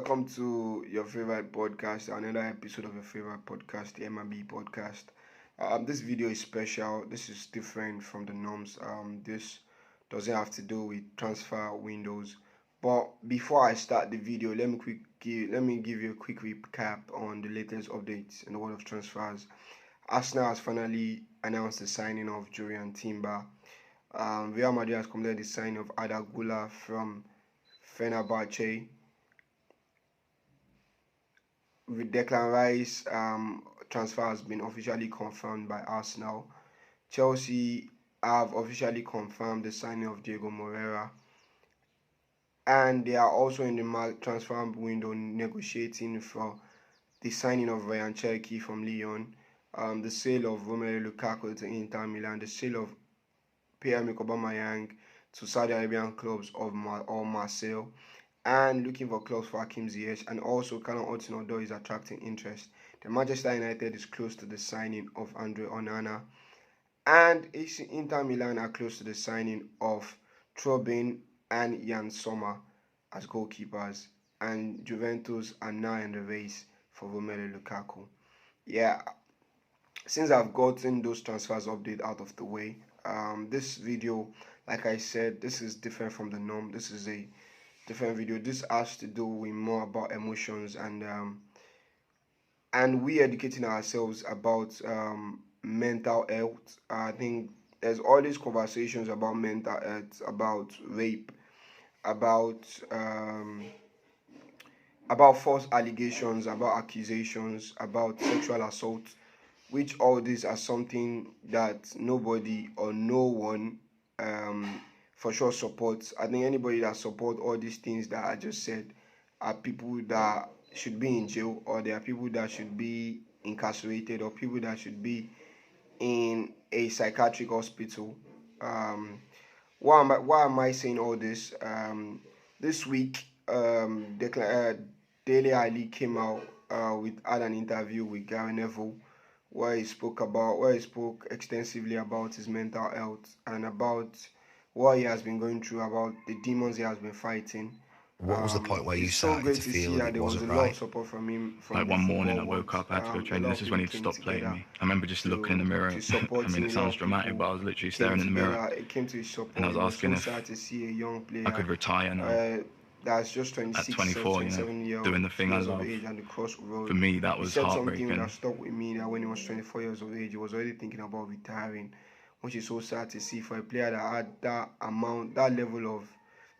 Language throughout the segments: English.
welcome to your favorite podcast, another episode of your favorite podcast, the MRB podcast. This video is special. This is different from the norms. This doesn't have to do with transfer windows. But before I start the video, let me give you a quick recap on the latest updates in the world of transfers. Arsenal has finally announced the signing of Julian Timber. Real Madrid has completed the signing of Ada Gula from Fenerbahce. With Declan Rice transfer has been officially confirmed by Arsenal. Chelsea have officially confirmed the signing of Diego Moreira, and they are also in the transfer window negotiating for the signing of Ryan Cherki from Lyon, the sale of Romelu Lukaku to Inter Milan, the sale of Pierre-Emerick Aubameyang to Saudi Arabian clubs of Marseille, and looking for clubs for Hakim Ziyech, and also Callum Hudson-Odoi is attracting interest. The Manchester United is close to the signing of Andre Onana, and Inter Milan are close to the signing of Trobin and Jan Sommer as goalkeepers, and Juventus are now in the race for Romelu Lukaku. Yeah, since I've gotten those transfers update out of the way, this video, like I said, this is different from the norm. This is a different video. This has to do with more about emotions and we educating ourselves about mental health. I think there's all these conversations about mental health, about rape, about false allegations, about accusations, about sexual assault, which all these are something that nobody or no one for sure supports. I think anybody that support all these things that I just said are people that should be in jail, or they are people that should be incarcerated, or people that should be in a psychiatric hospital. Why am I saying all this? This week, Dele Alli came out had an interview with Gary Neville, where he spoke extensively about his mental health and about what he has been going through, about the demons he has been fighting. What was the point where you started to feel that there was wasn't a lot right? of support from him. Like one morning I woke up, I had to go train, and this is when he'd stopped playing me. I remember just looking in the mirror. I mean, it sounds dramatic, but I was literally staring in the mirror, It came to his support. and I was asking if to see a young player I could retire now. That's just 26, at 24, you know, doing the thing I love. For me, that was heartbreaking. Something that stuck with me, that when he was 24 years of age, he was already thinking about retiring, which is so sad to see for a player that had that level of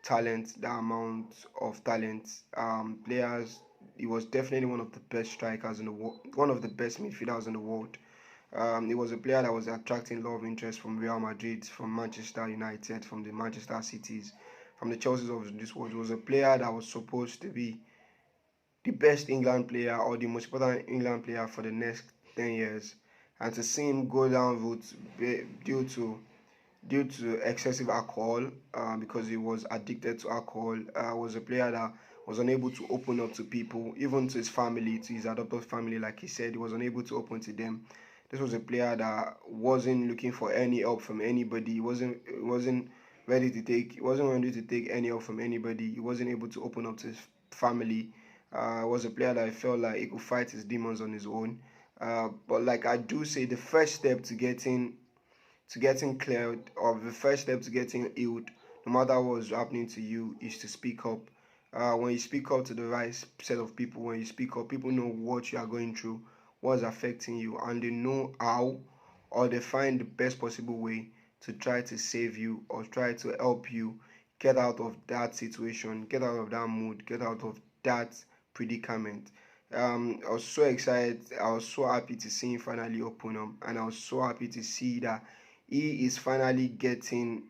talent, players. He was definitely one of the best strikers in the world, one of the best midfielders in the world. He was a player that was attracting a lot of interest from Real Madrid, from Manchester United, from the Manchester Cities, from the Chelseas of this world. He was a player that was supposed to be the best England player, or the most important England player for the next 10 years. And to see him go down routes due to excessive alcohol, because he was addicted to alcohol, was a player that was unable to open up to people, even to his family, to his adopted family. Like he said, he was unable to open to them. This was a player that wasn't looking for any help from anybody. He wasn't ready to take any help from anybody. He wasn't able to open up to his family. Was a player that I felt like he could fight his demons on his own. But like I do say, the first step to getting cleared, or the first step to getting healed, no matter what's happening to you, is to speak up. When you speak up to the right set of people, when you speak up, people know what you are going through, what's affecting you, and they know how, or they find the best possible way to try to save you or try to help you get out of that situation, get out of that mood, get out of that predicament. I was so excited. I was so happy to see him finally open up, and I was so happy to see that he is finally getting.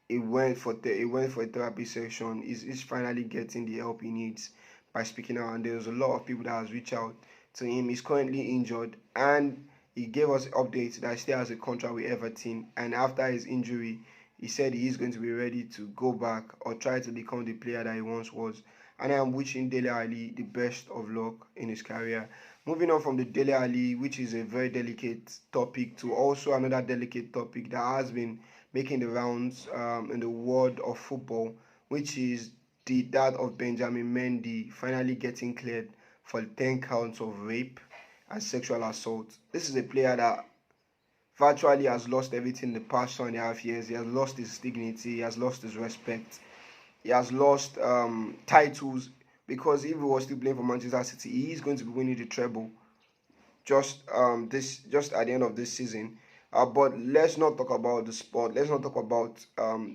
He went for a therapy session. He's finally getting the help he needs by speaking out. And there's a lot of people that has reached out to him. He's currently injured, and he gave us updates that he still has a contract with Everton. And after his injury, he said he is going to be ready to go back or try to become the player that he once was. And I am wishing Dele Alli the best of luck in his career. Moving on from the Dele Alli, which is a very delicate topic, to also another delicate topic that has been making the rounds in the world of football, which is that of Benjamin Mendy finally getting cleared for 10 counts of rape and sexual assault. This is a player that virtually has lost everything in the past 2.5 years. He has lost his dignity, he has lost his respect, he has lost titles, because if he was still playing for Manchester City, he is going to be winning the treble just at the end of this season. But let's not talk about the sport. Let's not talk about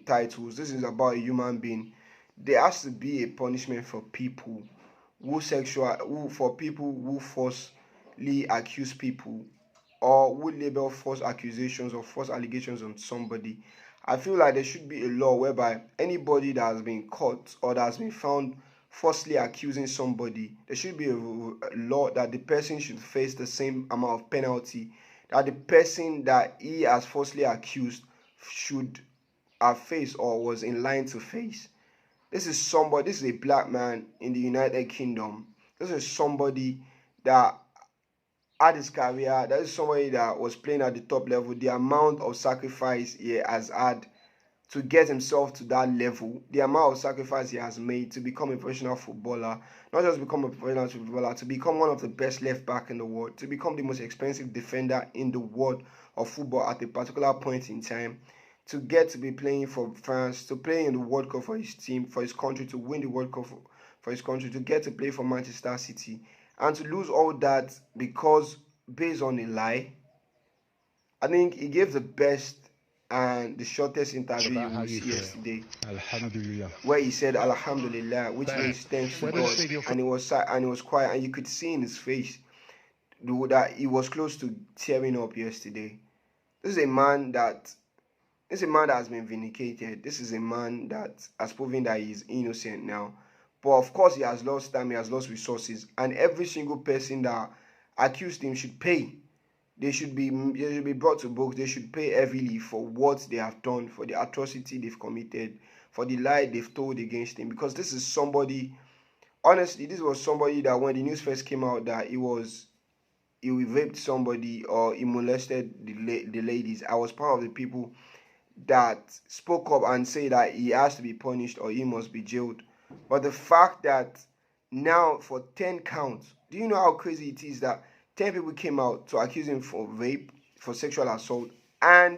titles. This is about a human being. There has to be a punishment for people for people who falsely accuse people, or who label false accusations or false allegations on somebody. I feel like there should be a law whereby anybody that has been caught or that has been found falsely accusing somebody, there should be a law that the person should face the same amount of penalty that the person that he has falsely accused should have faced or was in line to face. This is a black man in the United Kingdom. This is somebody that had his career. That is somebody that was playing at the top level. The amount of sacrifice he has had to get himself to that level, the amount of sacrifice he has made to become a professional footballer, not just become a professional footballer, to become one of the best left back in the world, to become the most expensive defender in the world of football at a particular point in time, to get to be playing for France, to play in the World Cup for his team, for his country, to win the World Cup for his country, to get to play for Manchester City, and to lose all that because based on a lie. I think he gave the best and the shortest interview you will see yesterday, where he said Alhamdulillah, which means thanks to God, and he was quiet, and you could see in his face that he was close to tearing up yesterday. This is a man that has been vindicated. This is a man that has proven that he is innocent now. But of course, he has lost time, he has lost resources, and every single person that accused him should pay. They should be brought to book. They should pay heavily for what they have done, for the atrocity they've committed, for the lie they've told against him. Because this is somebody, honestly, this was somebody that when the news first came out that he raped somebody or he molested the ladies, I was part of the people that spoke up and say that he has to be punished or he must be jailed. But the fact that now for 10 counts, do you know how crazy it is that 10 people came out to accuse him for rape, for sexual assault, and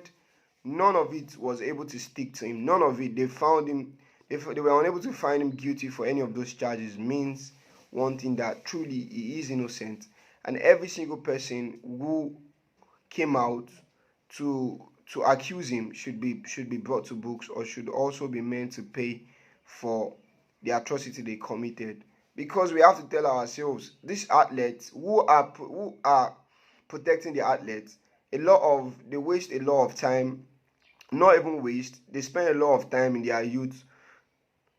none of it was able to stick to him. None of it. They found him. They were unable to find him guilty for any of those charges. Means one thing, that truly he is innocent. And every single person who came out to accuse him should be brought to books, or should also be meant to pay for the atrocity they committed. Because we have to tell ourselves, these athletes who are protecting the athletes, they waste a lot of time, not even waste, they spend a lot of time in their youth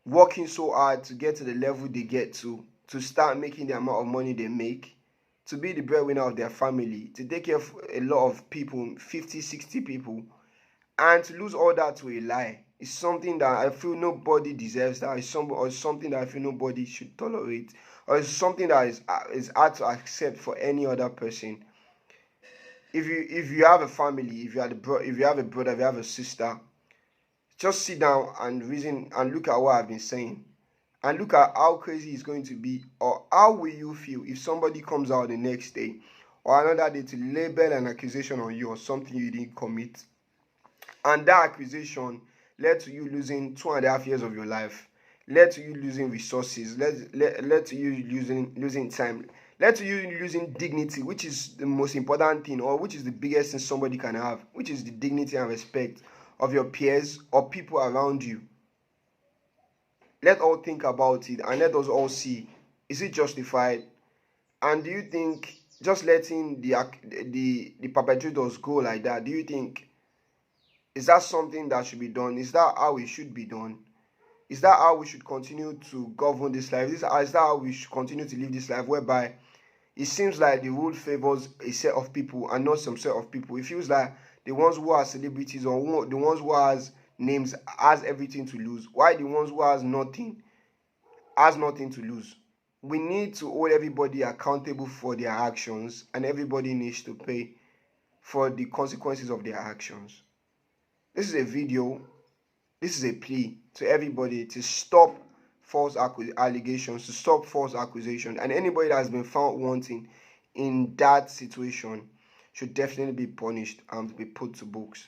working so hard to get to the level they get to start making the amount of money they make, to be the breadwinner of their family, to take care of a lot of people, 50, 60 people, and to lose all that to a lie. It's something that I feel nobody deserves. That is something that I feel nobody should tolerate, or it's something that is hard to accept for any other person. If you have a family, if you have a brother, if you have a sister, just sit down and reason and look at what I've been saying, and look at how crazy it's going to be, or how will you feel if somebody comes out the next day or another day to label an accusation on you or something you didn't commit, and that accusation led to you losing 2.5 years of your life, led to you losing resources, led to you losing time, led to you losing dignity, which is the most important thing, or which is the biggest thing somebody can have, which is the dignity and respect of your peers or people around you. Let all think about it, and let us all see, is it justified? And do you think just letting the perpetrators go like that, do you think, is that something that should be done? Is that how it should be done? Is that how we should continue to govern this life? Is that how we should continue to live this life, whereby it seems like the rule favors a set of people and not some set of people? It feels like the ones who are celebrities, or the ones who has names, has everything to lose, while the ones who has nothing to lose. We need to hold everybody accountable for their actions, and everybody needs to pay for the consequences of their actions. This is a video, this is a plea to everybody to stop allegations, to stop false accusation, and anybody that has been found wanting in that situation should definitely be punished and be put to books.